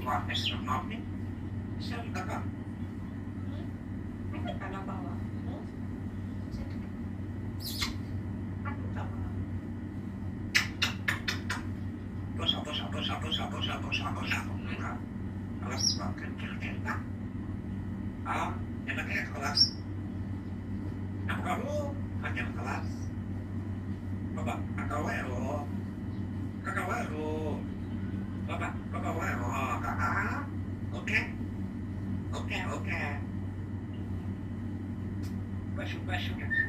tua astronomi saan ka ba? Ano ka na bawa? Ano ka ba? Bosa. Kelas makan kira-kira. Ah, enaknya kelas. Nah, kamu hanya kelas. Bapak, kakawero. Bapak, kakawero. Kakak. Oke. Masuk.